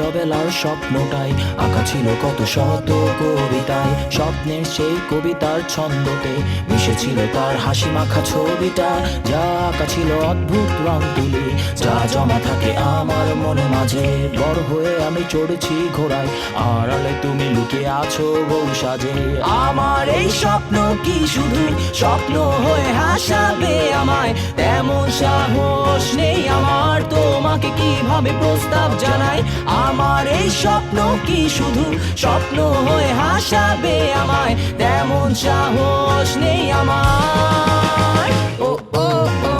ছোটবেলার স্বপ্নটাই আঁকা ছিল কত শত কবিতায়। স্বপ্নের সেই কবিতার ছন্দতে মিশেছিল তার হাসি মাখা ছবিটা, যা আঁকা ছিল অদ্ভুত রং তুলি, যা জমা থাকে আমার মনে মাঝে। বড় হয়ে আমি চড়েছি ঘোড়ায়, আড়ালে তুমি লুকিয়ে আছো বউ সাজে। আমার এই স্বপ্ন কি শুধু স্বপ্ন হয়ে হাসাবে আমায়, তেমন সাহস নেই আমার তোমাকে কিভাবে প্রস্তাব জানাই। আমার এই স্বপ্ন কি শুধু স্বপ্ন হয়ে হাসাবে আমায়, তেমন সাহস নেই আমার। ও ও ও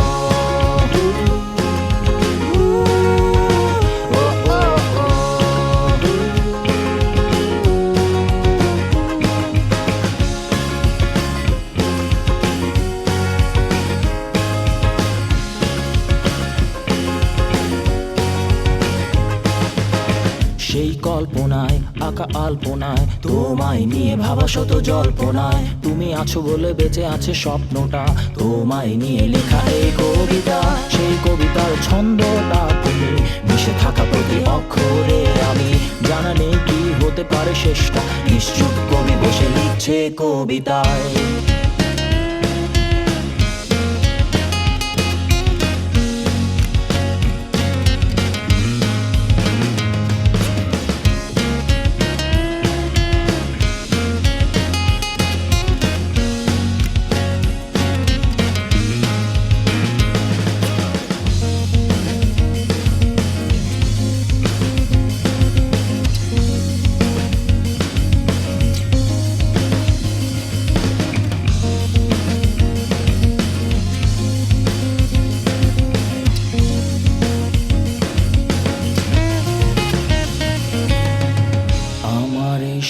সেই কল্পনায় আঁকা আলপনায় তোমায় নিয়ে ভাবা শত জল্পনায়, তুমি আছো বলে বেঁচে আছে স্বপ্নটা, তোমায় নিয়ে লেখা এই কবিতা। সেই কবিতার ছন্দটা তুমি, মিশে থাকা প্রতি অক্ষরে আমি, জানা নেই কি হতে পারে শেষটা, নিশ্চুপ কবি বসে লিখছে কবিতায়।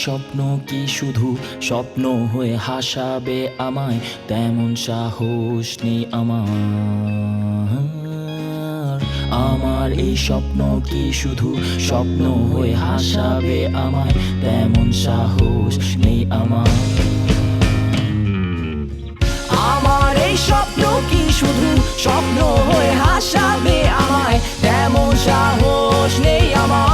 স্বপ্ন কি শুধু স্বপ্ন হয়ে হাসাবে আমায়, তেমন সাহস নেই আমার। আমার এই স্বপ্ন কি শুধু স্বপ্ন হয়ে হাসাবে আমায়, তেমন সাহস নেই আমার। আমার এই স্বপ্ন কি শুধু স্বপ্ন হয়ে হাসাবে আমায়, তেমন সাহস নেই আমার।